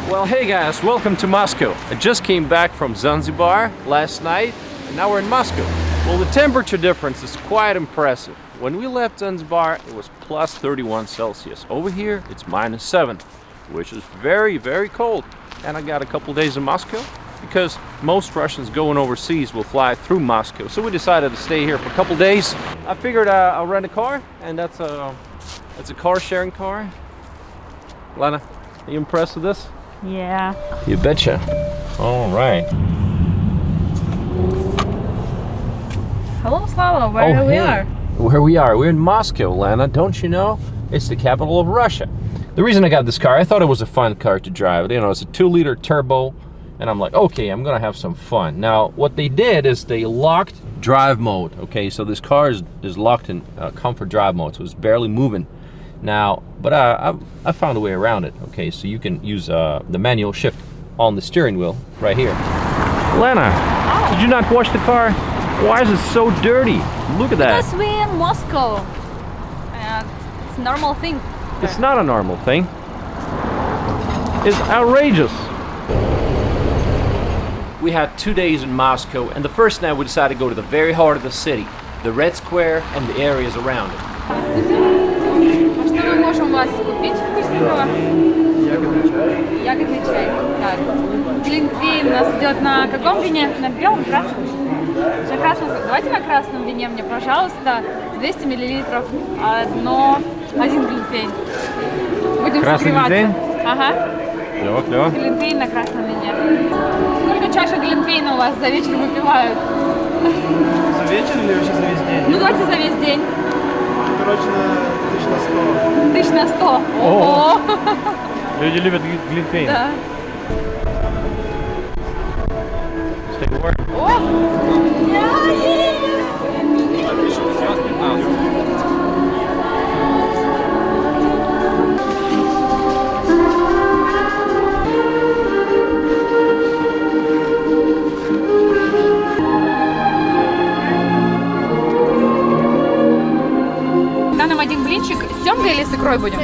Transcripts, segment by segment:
Well, hey guys, welcome to Moscow. I just came back from Zanzibar last night, and now we're in Moscow. Well, the temperature difference is quite impressive. When we left Zanzibar, it was plus 31 Celsius. Over here, it's -7, which is very, very cold. And I got a couple days in Moscow because most Russians going overseas will fly through Moscow. So we decided to stay here for a couple days. I figured I'll rent a car, and that's a car sharing car. Lana, are you impressed with this? Yeah. You betcha. All right. Hello, Slava. Where we are? Where we are? We're in Moscow, Lana. Don't you know? It's the capital of Russia. The reason I got this car, I thought it was a fun car to drive. You know, it's a 2-liter turbo, and I'm like, okay, I'm gonna have some fun. Now, what they did is they locked drive mode. Okay, so this car is locked in comfort drive mode, so it's barely moving. Now, but I found a way around it. Okay, so you can use the manual shift on the steering wheel right here. Lena, did you not wash the car? Why is it so dirty? Look at that. Because we're in Moscow, and it's a normal thing. It's not a normal thing. It's outrageous. We had 2 days in Moscow, and the first night we decided to go to the very heart of the city, the Red Square and the areas around it. Что мы можем у вас купить вкусненького? Ягодный чай. Так. Глинтвейн нас идет на каком вине? На белом, красном? На красном. Давайте на красном вине мне, пожалуйста, 200 миллилитров. Один глинтвейн. Будем Красный согреваться. глинтвейн? Ага. Клево, клево. Глинтвейн на красном вине. Сколько чашек глинтвейна у вас за вечер выпивают? За вечер или вообще за весь день? Ну давайте за весь день. Короче, на 1100. 1100. Ого! Люди любят глинтвейн. Да. Stay warm. О! Нам один блинчик с семгой или с икрой будем?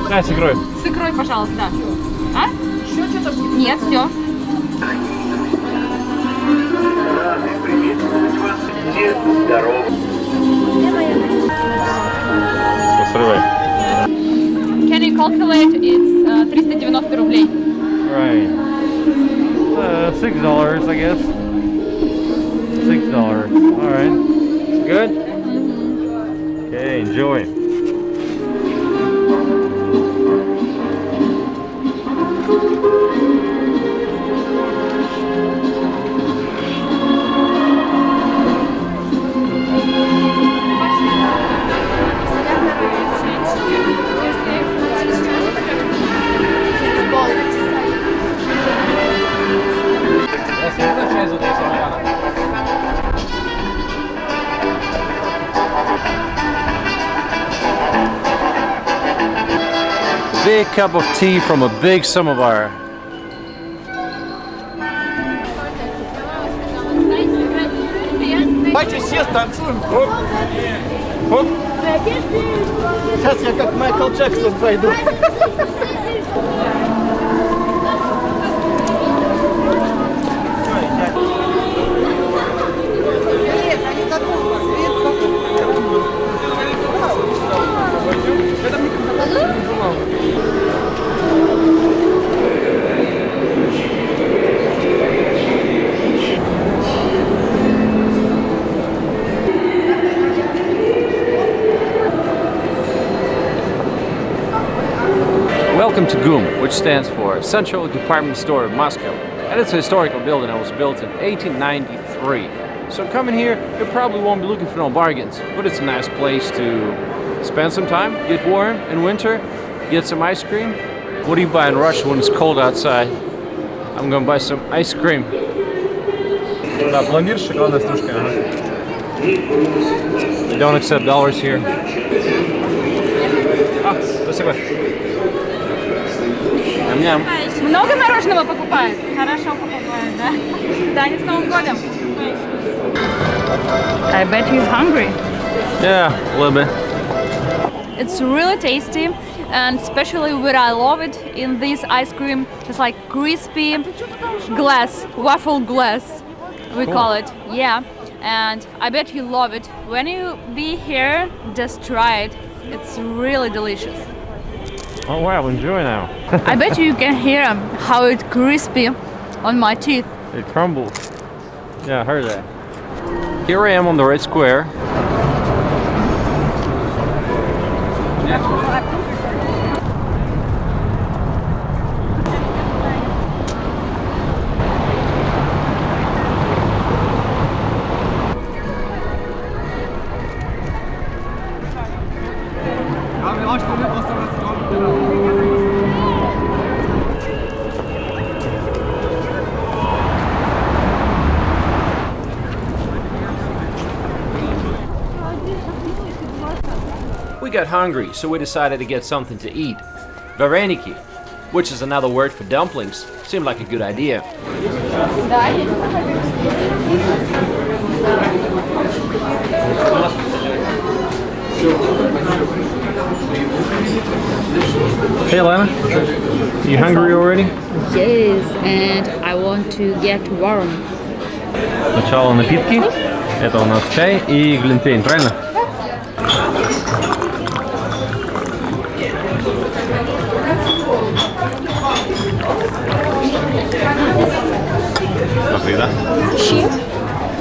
Да, с икрой. С икрой, пожалуйста. А? Еще что-то будет? Нет, все. Посрывай. Can you calculate? It's 390 рублей. Right. $6, I guess. $6. All right. Good? Okay, enjoy. Big cup of tea from a big samovar. Давайте все станцуем. Хоп. Хоп. Сейчас я как Майкл Джексон пойду. Welcome to GUM, which stands for Central Department Store of Moscow. And it's a historical building that was built in 1893. So coming here, you probably won't be looking for no bargains, but it's a nice place to spend some time, get warm in winter, get some ice cream. What do you buy in Russia when it's cold outside? I'm gonna buy some ice cream. Да, пломбир с шоколадной стружкой. They don't accept dollars here. Спасибо. Ням-ням. Много мороженого покупают? Хорошо покупают, да? Да, не с Новым годом. I bet he's hungry. Yeah, a little bit. It's really tasty. and especially what I love it in this ice cream is like crispy glass, waffle glass, we call it. Yeah, and I bet you love it. When you be here, just try it. It's really delicious. Oh wow, enjoy now. I bet you can hear how it's crispy on my teeth. It crumbles. Yeah, I heard that. Here I am on the Red Square. We got hungry, so we decided to get something to eat. Vareniki, which is another word for dumplings, seemed like a good idea. Hey Lana, you hungry already? Yes, and I want to get warm. Сначала напитки. Это у нас чай и глинтвейн, правильно? Смотри, да? Щи.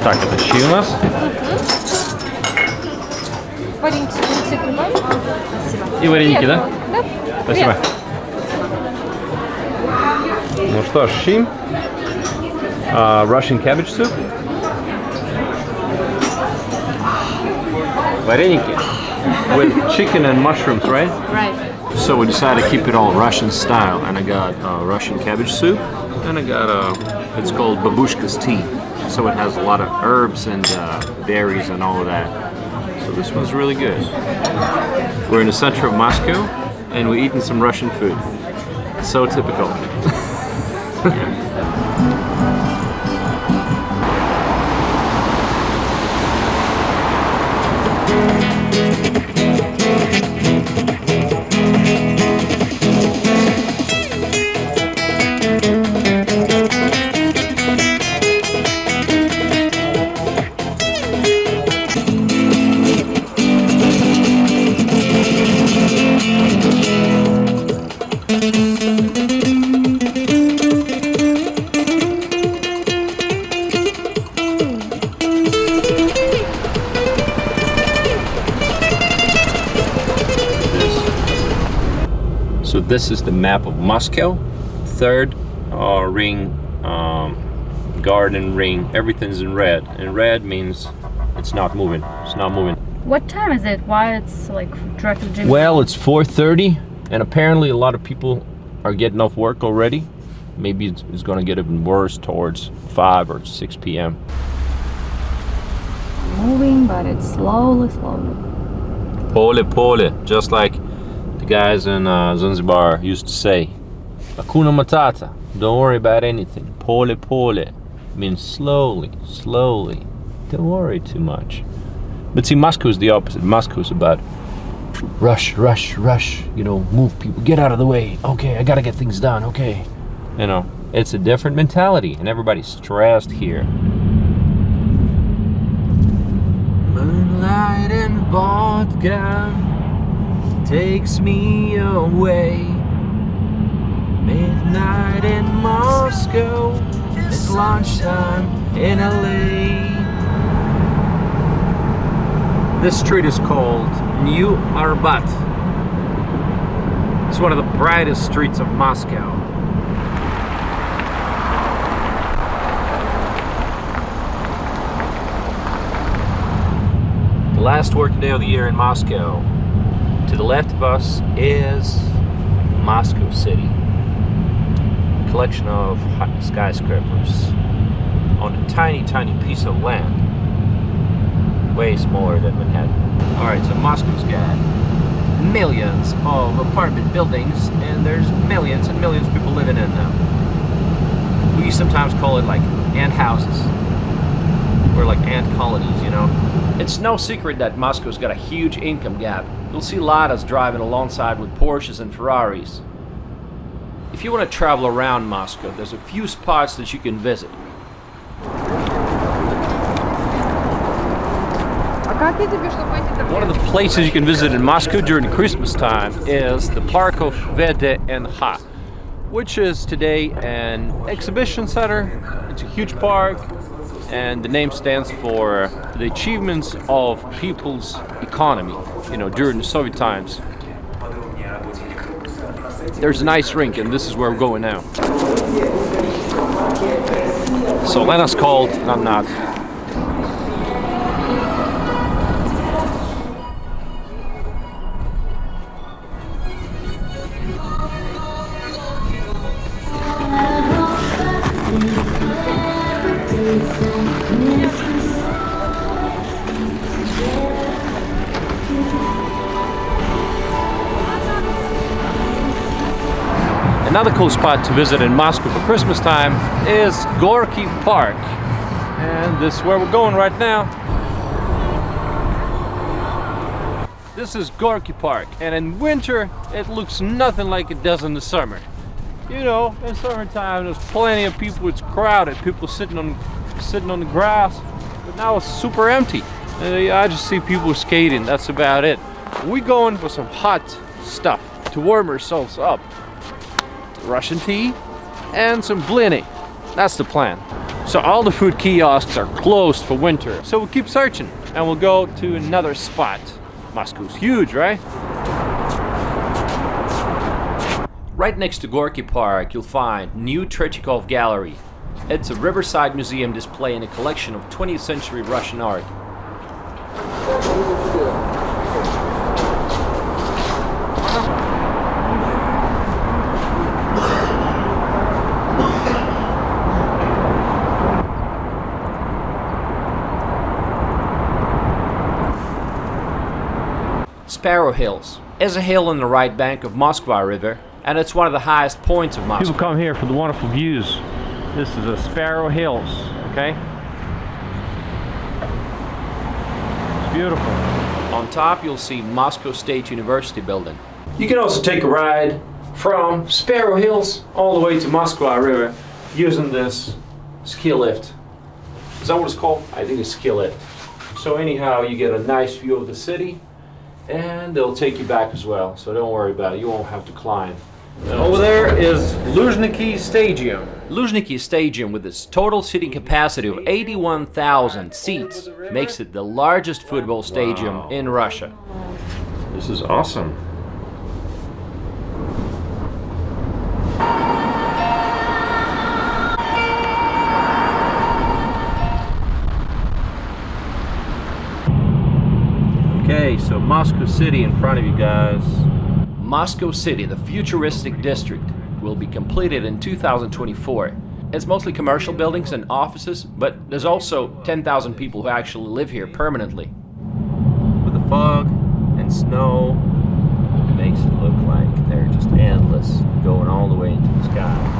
Так, это щи у нас. Вареники с грибами. Спасибо. И вареники, да? Да. Спасибо. Ну что ж, щи. Russian cabbage soup. Вареники with chicken and mushrooms, right? Right. So we decided to keep it all Russian style, and I got Russian cabbage soup, and I got it's called babushka's tea. So it has a lot of herbs and berries and all of that. So this one's really good. We're in the center of Moscow, and we're eating some Russian food. So typical. So this is the map of Moscow. Third ring, garden ring, everything's in red. And red means it's not moving. It's not moving. What time is it? Why it's like traffic jam? Well, it's 4:30, and apparently a lot of people are getting off work already. Maybe it's going to get even worse towards 5 or 6 p.m. Moving, but it's slowly. Pole, pole, just like the guys in Zanzibar used to say. Hakuna Matata, don't worry about anything. Pole, pole means slowly, slowly. Don't worry too much. But see, Moscow is the opposite. Moscow is about rush, rush, rush. You know, move people, get out of the way. Okay, I gotta get things done, okay. You know, it's a different mentality, and everybody's stressed here. Moonlight and vodka takes me away. Midnight in Moscow, it's lunchtime in LA. This street is called New Arbat. It's one of the brightest streets of Moscow. The last working day of the year in Moscow. To the left of us is Moscow City. A collection of skyscrapers on a tiny, tiny piece of land. Way smaller than Manhattan. Alright, so Moscow's got millions of apartment buildings, and there's millions and millions of people living in them. We sometimes call it like ant houses. We're like ant colonies, you know. It's no secret that Moscow's got a huge income gap. You'll see Ladas driving alongside with Porsches and Ferraris. If you want to travel around Moscow, there's a few spots that you can visit. One of the places you can visit in Moscow during Christmas time is the Park of VDNH, which is today an exhibition center. It's a huge park, and the name stands for the achievements of people's economy, you know, during the Soviet times. There's an ice rink, and this is where we're going now. So Lena's called, and I'm not. Another cool spot to visit in Moscow for Christmas time is Gorky Park. And this is where we're going right now. This is Gorky Park, and in winter it looks nothing like it does in the summer. You know, in summertime there's plenty of people, it's crowded, people sitting on the grass, but now it's super empty. I just see people skating, that's about it. We're going for some hot stuff to warm ourselves up. Russian tea and some blini. That's the plan. So all the food kiosks are closed for winter. So we'll keep searching and we'll go to another spot. Moscow's huge, right? Right next to Gorky Park, you'll find New Tretyakov Gallery. It's a riverside museum displaying a collection of 20th century Russian art. Sparrow Hills is a hill on the right bank of Moskva River, and it's one of the highest points of Moscow. People come here for the wonderful views. This is a Sparrow Hills, okay? It's beautiful. On top you'll see Moscow State University building. You can also take a ride from Sparrow Hills all the way to Moskva River using this ski lift. Is that what it's called? I think it's ski lift. So anyhow, you get a nice view of the city, and they'll take you back as well, so don't worry about it, you won't have to climb. Over there is Luzhniki Stadium. Luzhniki Stadium, with its total seating capacity of 81,000 seats, makes it the largest football stadium in Russia. This is awesome. Okay, so Moscow City in front of you guys. Moscow City, the futuristic district, will be completed in 2024. It's mostly commercial buildings and offices, but there's also 10,000 people who actually live here permanently. With the fog and snow, it makes it look like they're just endless, going all the way into the sky.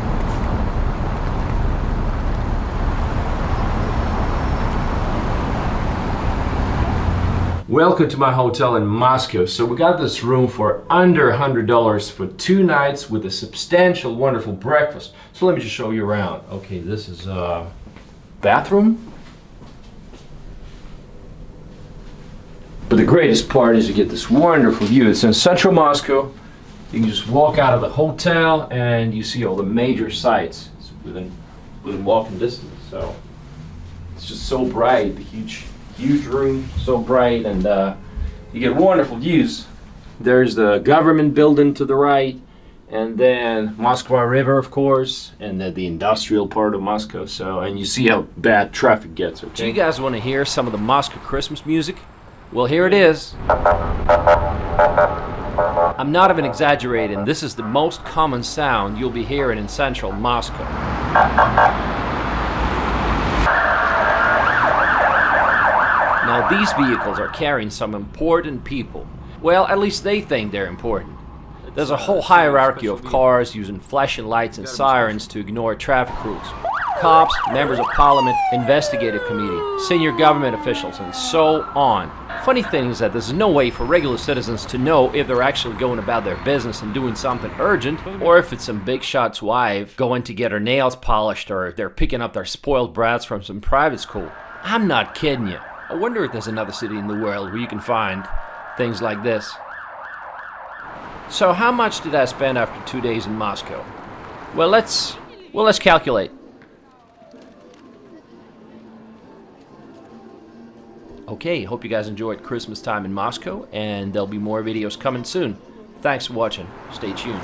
Welcome to my hotel in Moscow. So we got this room for under $100 for 2 nights with a substantial, wonderful breakfast. So let me just show you around. Okay, this is a bathroom. But the greatest part is you get this wonderful view. It's in central Moscow. You can just walk out of the hotel and you see all the major sites. It's within walking distance. So it's just so bright, the huge room, so bright, and you get wonderful views. There's the government building to the right, and then Moskva River, of course, and then the industrial part of Moscow. So, and you see how bad traffic gets. Okay. Do you guys want to hear some of the Moscow Christmas music? Well, here it is. I'm not even exaggerating. This is the most common sound you'll be hearing in central Moscow. Now these vehicles are carrying some important people. Well, at least they think they're important. There's a whole hierarchy of cars using flashing lights and sirens to ignore traffic rules. cops, members of parliament, investigative committee, senior government officials, and so on. Funny thing is that there's no way for regular citizens to know if they're actually going about their business and doing something urgent, or if it's some big shot's wife going to get her nails polished, or if they're picking up their spoiled brats from some private school. I'm not kidding you. I wonder if there's another city in the world where you can find things like this. So how much did I spend after 2 days in Moscow? Well, let's calculate. Okay, hope you guys enjoyed Christmas time in Moscow, and there'll be more videos coming soon. Thanks for watching. Stay tuned.